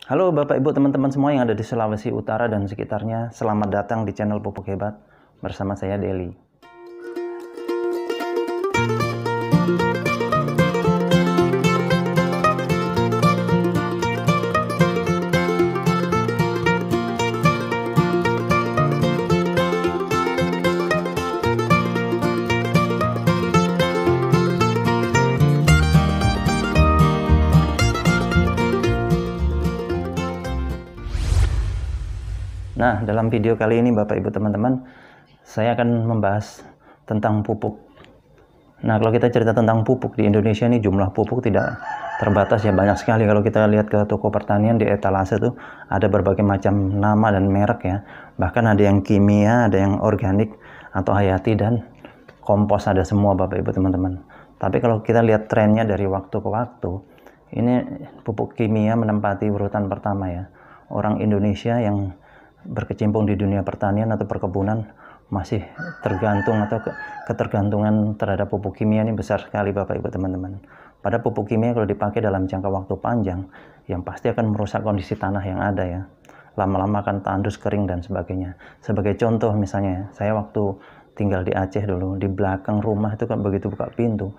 Halo Bapak Ibu teman-teman semua yang ada di Sulawesi Utara dan sekitarnya. Selamat datang di channel Pupuk Hebat bersama saya Deli. Nah, dalam video kali ini Bapak Ibu teman-teman, saya akan membahas tentang pupuk. Nah, kalau kita cerita tentang pupuk di Indonesia ini, jumlah pupuk tidak terbatas ya, banyak sekali. Kalau kita lihat ke toko pertanian di etalase tuh ada berbagai macam nama dan merek ya. Bahkan ada yang kimia, ada yang organik atau hayati, dan kompos ada semua Bapak Ibu teman-teman. Tapi kalau kita lihat trennya dari waktu ke waktu, ini pupuk kimia menempati urutan pertama ya. Orang Indonesia yang berkecimpung di dunia pertanian atau perkebunan masih tergantung atau ketergantungan terhadap pupuk kimia ini besar sekali Bapak Ibu teman-teman. Pada pupuk kimia kalau dipakai dalam jangka waktu panjang, yang pasti akan merusak kondisi tanah yang ada ya. Lama-lama akan tandus, kering dan sebagainya. Sebagai contoh misalnya, saya waktu tinggal di Aceh dulu, di belakang rumah itu kan begitu buka pintu,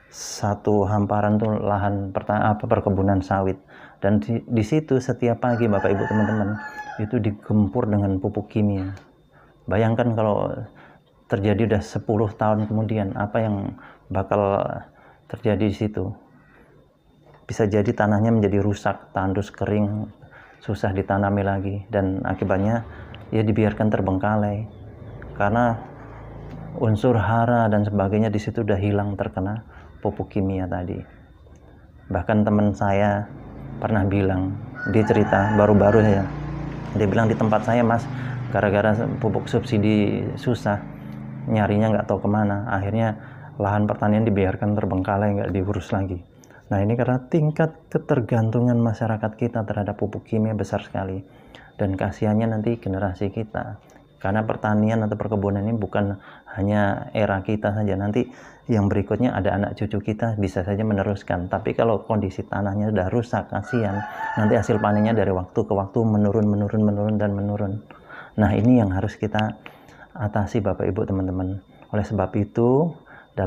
satu hamparan tuh lahan perkebunan sawit, dan di situ setiap pagi Bapak Ibu teman-teman itu digempur dengan pupuk kimia. Bayangkan kalau terjadi udah 10 tahun kemudian, apa yang bakal terjadi di situ. Bisa jadi tanahnya menjadi rusak, tandus, kering, susah ditanami lagi, dan akibatnya ya dibiarkan terbengkalai karena unsur hara dan sebagainya di situ udah hilang terkena pupuk kimia tadi. Bahkan teman saya pernah bilang, dia cerita baru-baru ya, dia bilang di tempat saya Mas, gara-gara pupuk subsidi susah, nyarinya nggak tahu kemana, akhirnya lahan pertanian dibiarkan terbengkalai, nggak diurus lagi. Nah ini karena tingkat ketergantungan masyarakat kita terhadap pupuk kimia besar sekali, dan kasihannya nanti generasi kita, karena pertanian atau perkebunan ini bukan hanya era kita saja, nanti yang berikutnya ada anak cucu kita bisa saja meneruskan. Tapi kalau kondisi tanahnya sudah rusak, kasihan, nanti hasil panennya dari waktu ke waktu menurun dan menurun. Nah ini yang harus kita atasi Bapak Ibu teman-teman. Oleh sebab itu,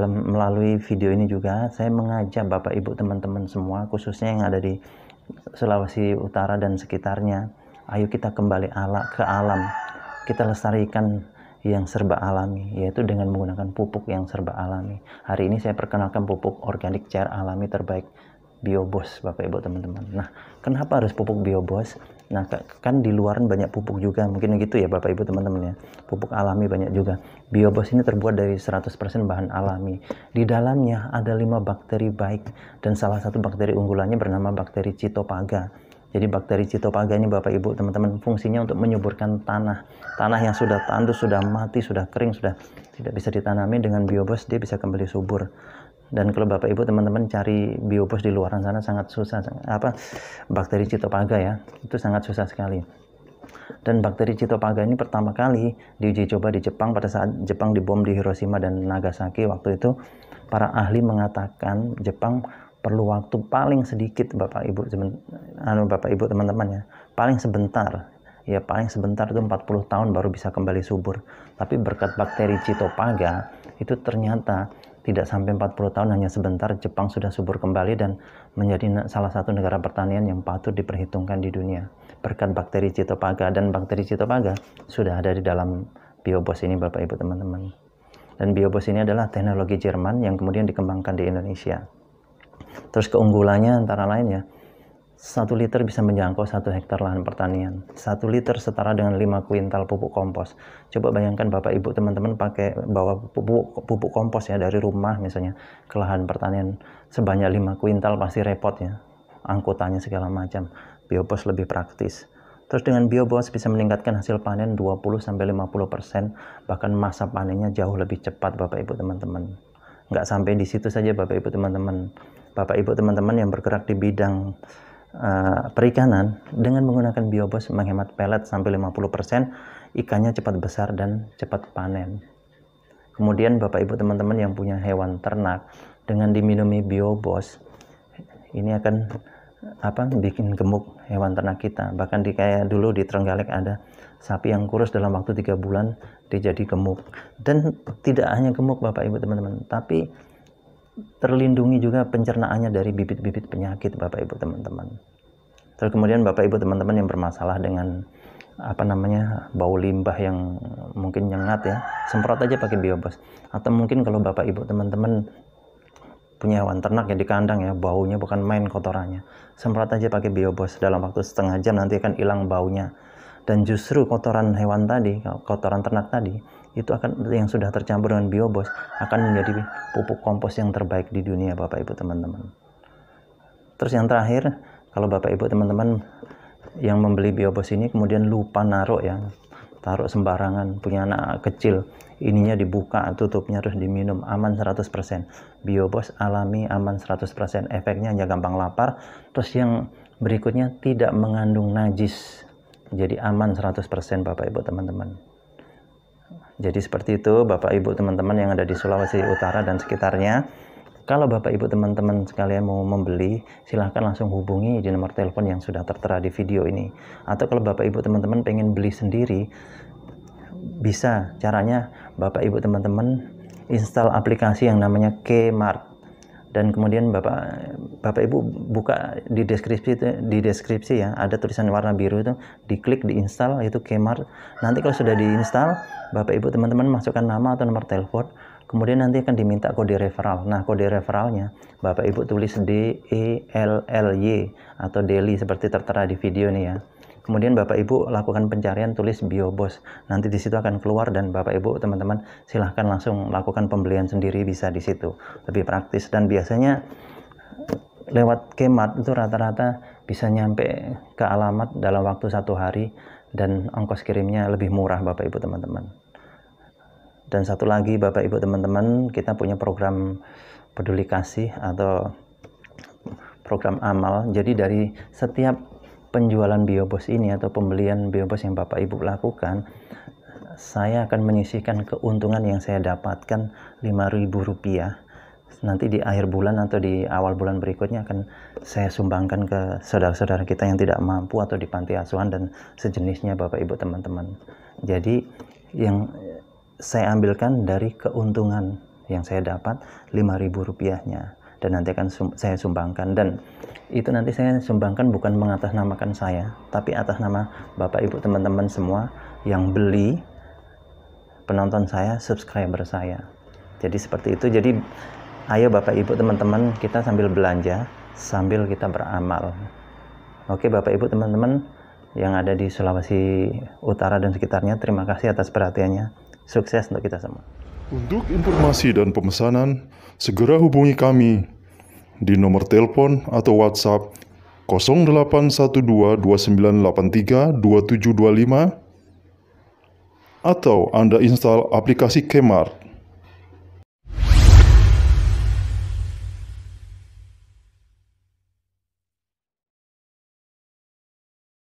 melalui video ini juga saya mengajak Bapak Ibu teman-teman semua, khususnya yang ada di Sulawesi Utara dan sekitarnya, ayo kita kembali ke alam. Kita lestarikan yang serba alami, yaitu dengan menggunakan pupuk yang serba alami. Hari ini saya perkenalkan pupuk organik cair alami terbaik, Biobos Bapak Ibu teman-teman. Nah, kenapa harus pupuk Biobos? Nah, kan di luaran banyak pupuk juga, mungkin gitu ya Bapak Ibu teman-teman ya. Pupuk alami banyak juga. Biobos ini terbuat dari 100% bahan alami. Di dalamnya ada 5 bakteri baik, dan salah satu bakteri unggulannya bernama bakteri Cytophaga. Jadi bakteri Cytophaga ini Bapak Ibu teman-teman fungsinya untuk menyuburkan tanah. Tanah yang sudah tandus, sudah mati, sudah kering, sudah tidak bisa ditanami, dengan Biobos dia bisa kembali subur. Dan kalau Bapak Ibu teman-teman cari Biobos di luaran sana sangat susah, bakteri Cytophaga ya, itu sangat susah sekali. Dan bakteri Cytophaga ini pertama kali diuji coba di Jepang pada saat Jepang dibom di Hiroshima dan Nagasaki. Waktu itu para ahli mengatakan Jepang perlu waktu paling sedikit Bapak Ibu teman-teman ya, paling sebentar itu 40 tahun baru bisa kembali subur. Tapi berkat bakteri Cytophaga itu ternyata tidak sampai 40 tahun, hanya sebentar Jepang sudah subur kembali dan menjadi salah satu negara pertanian yang patut diperhitungkan di dunia berkat bakteri Cytophaga. Dan bakteri Cytophaga sudah ada di dalam Biobos ini Bapak Ibu teman-teman. Dan Biobos ini adalah teknologi Jerman yang kemudian dikembangkan di Indonesia. Terus keunggulannya antara lain ya, 1 liter bisa menjangkau 1 hektar lahan pertanian. 1 liter setara dengan 5 kuintal pupuk kompos. Coba bayangkan Bapak Ibu teman-teman bawa pupuk kompos ya dari rumah misalnya ke lahan pertanian sebanyak 5 kuintal, pasti repot ya, angkutannya segala macam. Biobos lebih praktis. Terus dengan Biobos bisa meningkatkan hasil panen 20-50%, bahkan masa panennya jauh lebih cepat Bapak Ibu teman-teman. Nggak sampai di situ saja Bapak Ibu teman-teman. Bapak Ibu teman-teman yang bergerak di bidang perikanan, dengan menggunakan Biobos menghemat pelet sampai 50%, ikannya cepat besar dan cepat panen. Kemudian Bapak Ibu teman-teman yang punya hewan ternak, dengan diminumi Biobos ini akan bikin gemuk hewan ternak kita. Bahkan kayak dulu di Trenggalek ada sapi yang kurus dalam waktu 3 bulan dia jadi gemuk. Dan tidak hanya gemuk Bapak Ibu teman-teman, tapi terlindungi juga pencernaannya dari bibit-bibit penyakit Bapak Ibu teman-teman. Terus kemudian Bapak Ibu teman-teman yang bermasalah dengan bau limbah yang mungkin nyengat ya, semprot aja pakai Biobos. Atau mungkin kalau Bapak Ibu teman-teman punya hewan ternak ya di kandang ya, baunya bukan main kotorannya, semprot aja pakai Biobos, dalam waktu setengah jam nanti akan hilang baunya. Dan justru kotoran hewan tadi, kotoran ternak tadi, itu akan yang sudah tercampur dengan Biobos akan menjadi pupuk kompos yang terbaik di dunia Bapak Ibu teman-teman. Terus yang terakhir, kalau Bapak Ibu teman-teman yang membeli Biobos ini kemudian lupa naruh ya, taruh sembarangan, punya anak kecil, ininya dibuka, tutupnya terus diminum, aman 100%. Biobos alami, aman 100%. Efeknya hanya gampang lapar. Terus yang berikutnya tidak mengandung najis. Jadi aman 100% Bapak Ibu teman-teman. Jadi seperti itu Bapak Ibu teman-teman yang ada di Sulawesi Utara dan sekitarnya. Kalau Bapak Ibu teman-teman sekalian mau membeli, silahkan langsung hubungi di nomor telepon yang sudah tertera di video ini. Atau kalau Bapak Ibu teman-teman pengen beli sendiri, bisa. Caranya Bapak Ibu teman-teman install aplikasi yang namanya Kmart. Dan kemudian Bapak Ibu buka di deskripsi ya, ada tulisan warna biru itu, diklik, diinstal, itu Kmart. Nanti kalau sudah diinstal, Bapak Ibu teman-teman masukkan nama atau nomor telepon, kemudian nanti akan diminta kode referral. Nah, kode referralnya Bapak Ibu tulis DELLY atau daily seperti tertera di video ini ya. Kemudian Bapak Ibu lakukan pencarian, tulis Biobos. Nanti di situ akan keluar dan Bapak Ibu teman-teman silahkan langsung lakukan pembelian sendiri, bisa di situ. Lebih praktis dan biasanya lewat Kmart itu rata-rata bisa nyampe ke alamat dalam waktu 1 hari dan ongkos kirimnya lebih murah Bapak Ibu teman-teman. Dan satu lagi Bapak Ibu teman-teman, kita punya program peduli kasih atau program amal. Jadi dari setiap penjualan Biobos ini atau pembelian Biobos yang Bapak Ibu lakukan, saya akan menyisihkan keuntungan yang saya dapatkan Rp5.000. Nanti di akhir bulan atau di awal bulan berikutnya akan saya sumbangkan ke saudara-saudara kita yang tidak mampu atau di panti asuhan dan sejenisnya Bapak Ibu teman-teman. Jadi yang saya ambilkan dari keuntungan yang saya dapat Rp5.000-nya. Dan nanti akan saya sumbangkan, dan itu nanti saya sumbangkan bukan mengatasnamakan saya, tapi atas nama Bapak Ibu teman-teman semua yang beli, penonton saya, subscriber saya. Jadi seperti itu. Jadi ayo Bapak Ibu teman-teman, kita sambil belanja sambil kita beramal. Oke Bapak Ibu teman-teman yang ada di Sulawesi Utara dan sekitarnya, terima kasih atas perhatiannya. Sukses untuk kita semua. Untuk informasi dan pemesanan, segera hubungi kami di nomor telepon atau WhatsApp 081229832725 atau Anda install aplikasi Kmart.